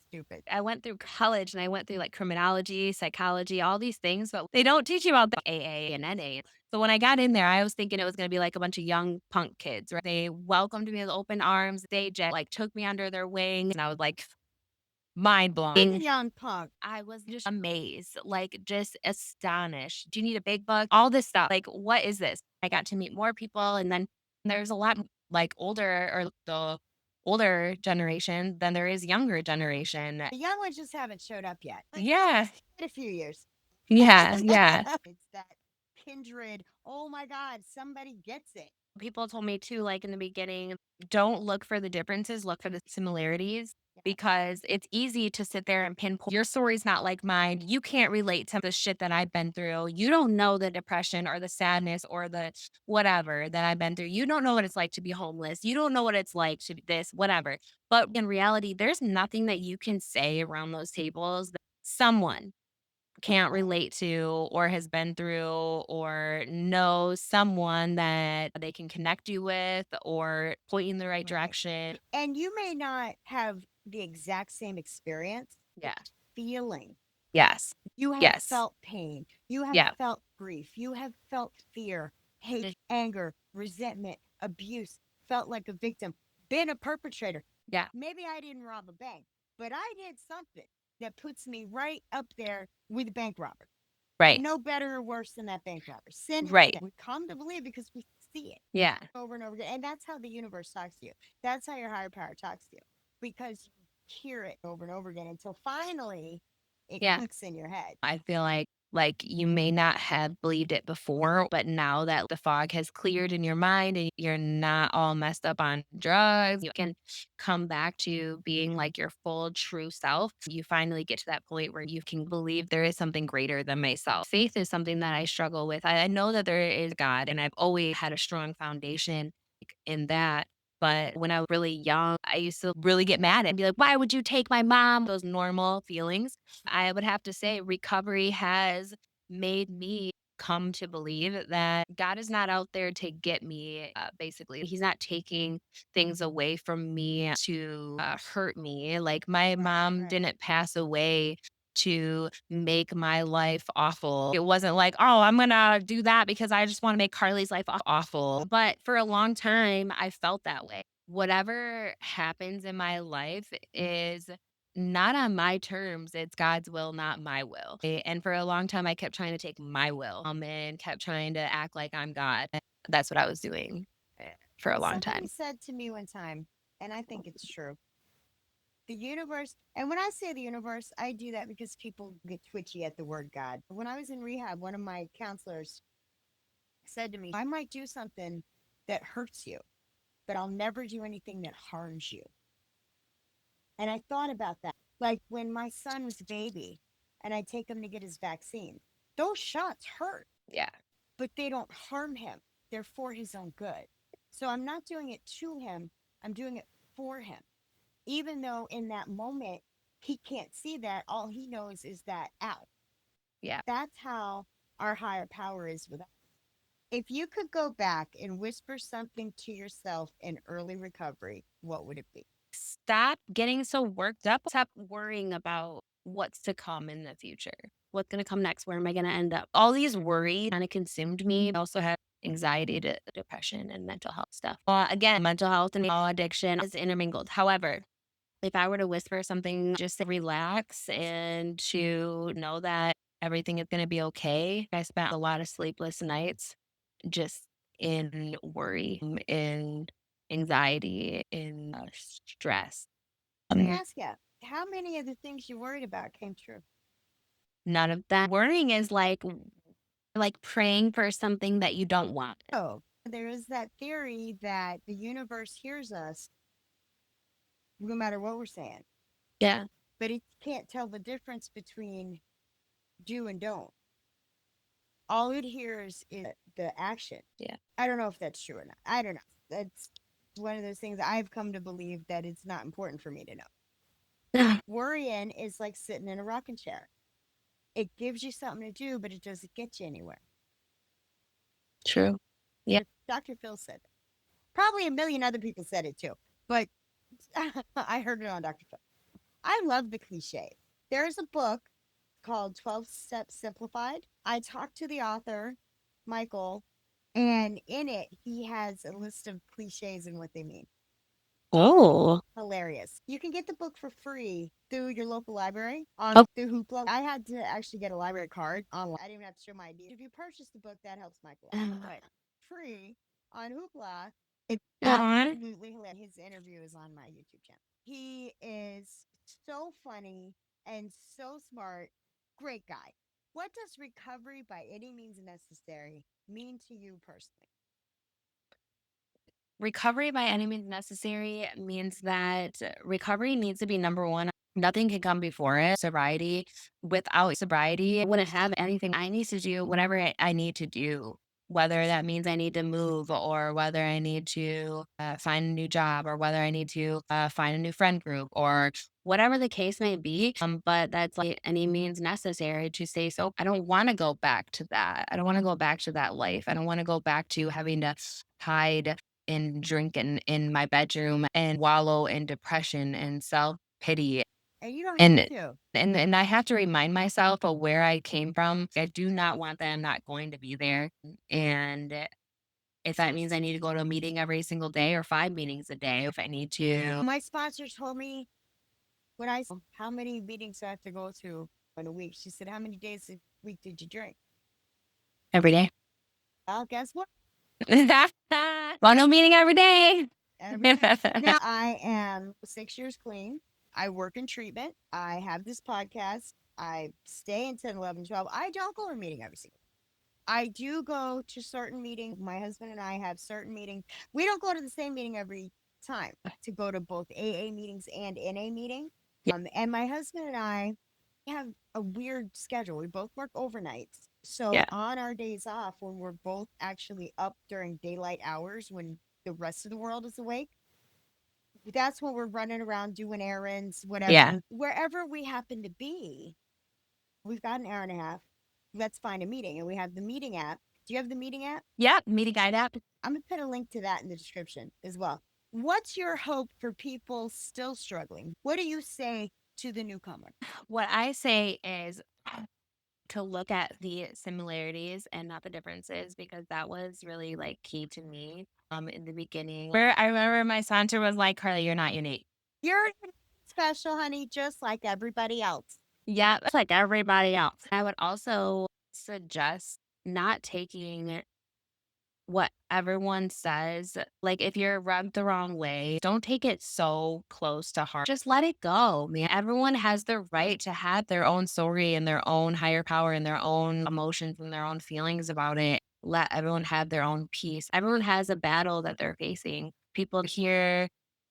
Stupid. I went through college and I went through like criminology, psychology, all these things, but they don't teach you about the AA and NA. So when I got in there, I was thinking it was going to be like a bunch of young punk kids, right? They welcomed me with open arms. They just like took me under their wing and I was like, mind blowing. Young punk. I was just amazed, like just astonished. Do you need a big bug? All this stuff. Like, what is this? I got to meet more people. And then there's a lot like older or the older generation than there is younger generation. The young ones just haven't showed up yet. Yeah. In a few years. Yeah. Yeah. It's that kindred. Oh my God, somebody gets it. People told me too, like in the beginning, don't look for the differences, look for the similarities because it's easy to sit there and pinpoint your story's not like mine. You can't relate to the shit that I've been through. You don't know the depression or the sadness or the whatever that I've been through. You don't know what it's like to be homeless. You don't know what it's like to be this, whatever. But in reality, there's nothing that you can say around those tables that someone can't relate to or has been through or knows someone that they can connect you with or point you in the right direction. And you may not have the exact same experience, Yeah. feeling. Yes. You have Yes. felt pain. You have Yeah. felt grief. You have felt fear, hate, anger, resentment, abuse, felt like a victim, been a perpetrator. Yeah. Maybe I didn't rob a bank, but I did something that puts me right up there with bank robbers. Right. No better or worse than that bank robber. Sin. Right. We come to believe because we see it Yeah. over and over again. And that's how the universe talks to you. That's how your higher power talks to you because you hear it over and over again until finally it Yeah. clicks in your head. I feel like you may not have believed it before, but now that the fog has cleared in your mind and you're not all messed up on drugs, you can come back to being like your full true self. You finally get to that point where you can believe there is something greater than myself. Faith is something that I struggle with. I know that there is God and I've always had a strong foundation in that. But when I was really young, I used to really get mad and be like, why would you take my mom? Those normal feelings. I would have to say recovery has made me come to believe that God is not out there to get me, basically. He's not taking things away from me to hurt me. Like my mom didn't pass away to make my life awful. It wasn't like, oh, I'm going to do that because I just want to make Carly's life awful. But for a long time, I felt that way. Whatever happens in my life is not on my terms. It's God's will, not my will. And for a long time, I kept trying to take my will and kept trying to act like I'm God. That's what I was doing for a long Somebody time. said to me one time, and I think it's true, the universe, and when I say the universe, I do that because people get twitchy at the word God. When I was in rehab, one of my counselors said to me, I might do something that hurts you. but I'll never do anything that harms you. And I thought about that. Like when my son was a baby and I take him to get his vaccine, those shots hurt, Yeah. but they don't harm him. They're for his own good. So I'm not doing it to him, I'm doing it for him. Even though in that moment he can't see that, all he knows is that, ow. Yeah. That's how our higher power is with us. If you could go back and whisper something to yourself in early recovery, what would it be? Stop getting so worked up. Stop worrying about what's to come in the future. What's going to come next? Where am I going to end up? All these worries kind of consumed me. I also had anxiety, depression, and mental health stuff. Again, mental health and all addiction is intermingled. However, if I were to whisper something, just to relax and to know that everything is going to be okay. I spent a lot of sleepless nights just in worry, in anxiety, in stress. Let me ask you, how many of the things you worried about came true? None of that. Worrying is like praying for something that you don't want. Oh, there is that theory that the universe hears us no matter what we're saying, Yeah. but it can't tell the difference between do and don't. All it hears is the action. Yeah. I don't know if that's true or not. I don't know. That's one of those things I've come to believe that it's not important for me to know. Worrying is like sitting in a rocking chair. It gives you something to do, but it doesn't get you anywhere. True. Yeah. Dr. Phil said that. Probably a million other people said it too, but I heard it on Dr. Phil. I love the cliche. There's a book called 12 Steps Simplified. I talked to the author, Michael, and in it, he has a list of cliches and what they mean. Oh. Hilarious. You can get the book for free through your local library Oh. on through Hoopla. I had to actually get a library card online. I didn't even have to show my ID. If you purchase the book, that helps Michael out. But free on Hoopla, it's Aw. absolutely hilarious. His interview is on my YouTube channel. He is so funny and so smart. Great guy. What does recovery by any means necessary mean to you personally? Recovery by any means necessary means that recovery needs to be number one. Nothing can come before it. Sobriety, without sobriety, I wouldn't have anything. I need to do whatever I need to do, whether that means I need to move or whether I need to find a new job or whether I need to find a new friend group or whatever the case may be. But that's like any means necessary to stay sober. I don't want to go back to that. I don't want to go back to that life. I don't want to go back to having to hide and drink in my bedroom and wallow in depression and self-pity. And you don't have And to. and I have to remind myself of where I came from. I do not want that. I'm not going to be there. And if that means I need to go to a meeting every single day or 5 meetings a day, if I need to My sponsor told me when I said, how many meetings do I have to go to in a week? She said, how many days a week did you drink? every day. Well, guess what? Well, no meeting every day. Every day. Now, I am 6 years clean. I work in treatment. I have this podcast. I stay in 10, 11, 12. I don't go to a meeting every single. I do go to certain meetings. My husband and I have certain meetings. We don't go to the same meeting every time to go to both AA meetings and NA meeting. And my husband and I have a weird schedule. We both work overnights. So Yeah. on our days off, when we're both actually up during daylight hours, when the rest of the world is awake, that's when we're running around doing errands, whatever. Yeah. Wherever we happen to be, we've got an hour and a half. Let's find a meeting. And we have the meeting app. Do you have the meeting app? Yeah. Meeting guide app. I'm going to put a link to that in the description as well. What's your hope for people still struggling? What do you say to the newcomer? What I say is to look at the similarities and not the differences because that was really like key to me in the beginning. Where I remember my sponsor was like, Carly, you're not unique. You're special, honey, just like everybody else. Yeah, it's like everybody else. I would also suggest not taking what everyone says. Like if you're rubbed the wrong way, don't take it so close to heart. Just let it go, man. Everyone has the right to have their own story and their own higher power and their own emotions and their own feelings about it. Let everyone have their own peace. Everyone has a battle that they're facing. People here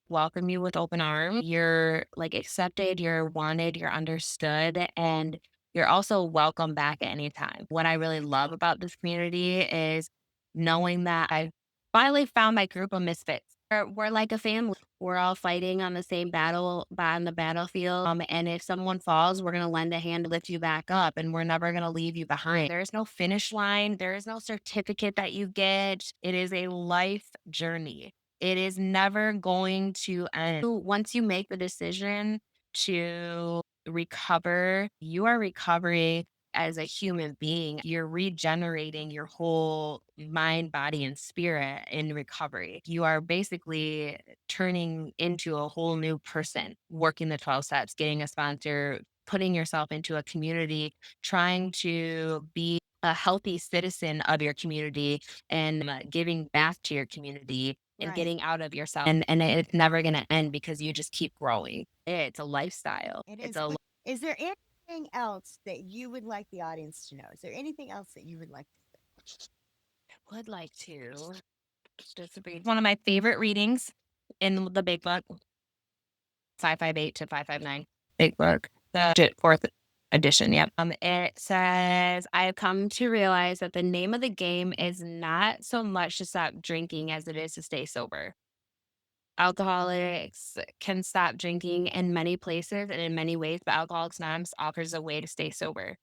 welcome you with open arms. You're like accepted, you're wanted, you're understood, and you're also welcome back at any time. What I really love about this community is knowing that I finally found my group of misfits. We're like a family. We're all fighting on the same on the battlefield. And if someone falls, we're gonna lend a hand to lift you back up, and we're never gonna leave you behind. There's no finish line. There is no certificate that you get. It is a life journey. It is never going to end. Once you make the decision to recover, you are recovering as a human being. You're regenerating your whole mind, body, and spirit in recovery. You are basically turning into a whole new person, working the 12 steps, getting a sponsor, putting yourself into a community, trying to be a healthy citizen of your community and giving back to your community and Right. getting out of yourself. And it's never going to end because you just keep growing. It's a lifestyle. It It's is. a Is there anything else that you would like the audience to know? Is there anything else that you would like to would like to just read one of my favorite readings in the big book, 558 to 559. Big book, the fourth edition. Yep. It says, I have come to realize that the name of the game is not so much to stop drinking as it is to stay sober. Alcoholics can stop drinking in many places and in many ways, but Alcoholics Anonymous offers a way to stay sober.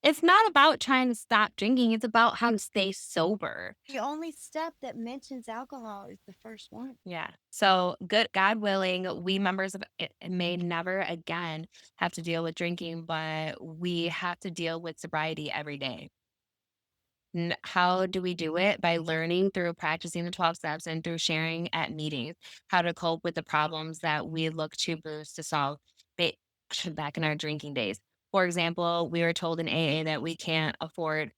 It's not about trying to stop drinking, it's about how to stay sober. The only step that mentions alcohol is the first one. Yeah. So, good God willing, we members of it may never again have to deal with drinking, but we have to deal with sobriety every day. How do we do it? By learning through practicing the 12 steps and through sharing at meetings how to cope with the problems that we look to boost to solve ba- back in our drinking days. For example, we were told in AA that we can't afford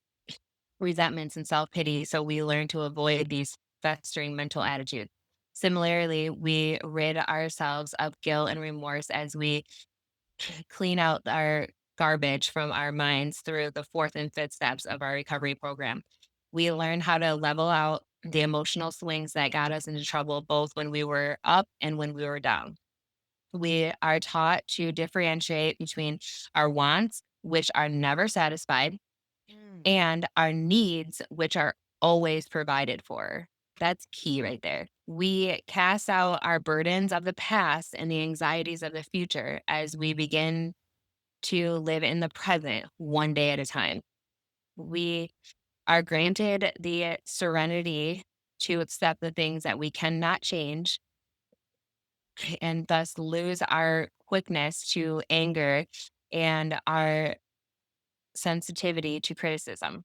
resentments and self pity, so we learn to avoid these festering mental attitudes. Similarly, we rid ourselves of guilt and remorse as we clean out our garbage from our minds through the fourth and fifth steps of our recovery program. We learn how to level out the emotional swings that got us into trouble, both when we were up and when we were down. We are taught to differentiate between our wants, which are never satisfied, Mm. and our needs, which are always provided for. That's key right there. We cast out our burdens of the past and the anxieties of the future as we begin to live in the present one day at a time. We are granted the serenity to accept the things that we cannot change and thus lose our quickness to anger and our sensitivity to criticism.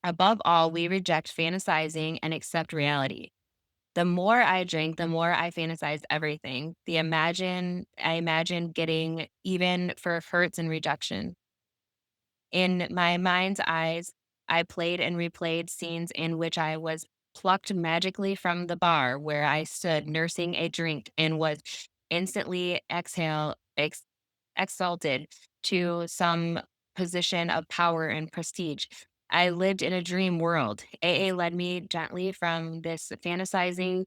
Above all, we reject fantasizing and accept reality. The more I drink, the more I fantasize everything. I imagine getting even for hurts and rejection. In my mind's eyes, I played and replayed scenes in which I was plucked magically from the bar where I stood nursing a drink and was instantly exalted to some position of power and prestige. I lived in a dream world. AA led me gently from this fantasizing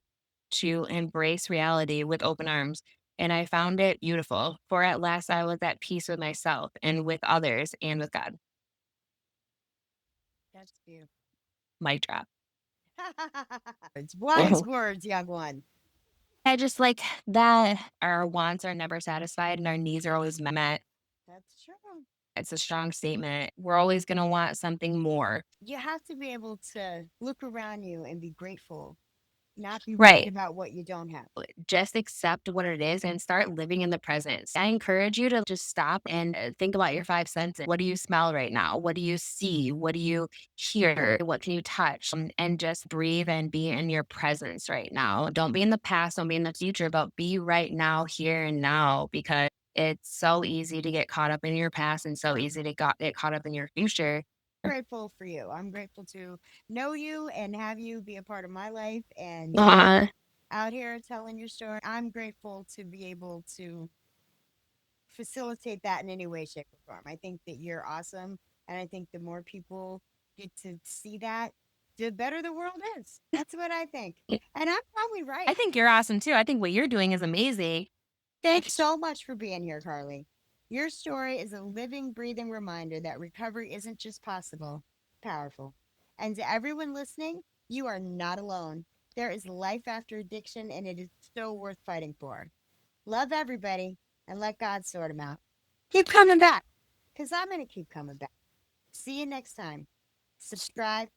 to embrace reality with open arms. And I found it beautiful, for at last I was at peace with myself and with others and with God. That's beautiful. Mic drop. It's wise words, young one. I just like that our wants are never satisfied and our needs are always met. That's true. It's a strong statement. We're always going to want something more. You have to be able to look around you and be grateful, not be worried Right. about what you don't have. Just accept what it is and start living in the present. I encourage you to just stop and think about your five senses. What do you smell right now? What do you see? What do you hear? What can you touch? And just breathe and be in your presence right now. Don't be in the past, don't be in the future, but be right now, here and now, because it's so easy to get caught up in your past and so easy to get caught up in your future. Grateful for you. I'm grateful to know you and have you be a part of my life and Uh, out here telling your story. I'm grateful to be able to facilitate that in any way, shape, or form. I think that you're awesome. And I think the more people get to see that, the better the world is. That's what I think. And I'm probably I right. think you're awesome too. I think what you're doing is amazing. Thanks so much for being here, Carly. Your story is a living, breathing reminder that recovery isn't just possible, powerful. And to everyone listening, you are not alone. There is life after addiction, and it is so worth fighting for. Love everybody and let God sort them out. Keep coming back because I'm going to keep coming back. See you next time. Subscribe,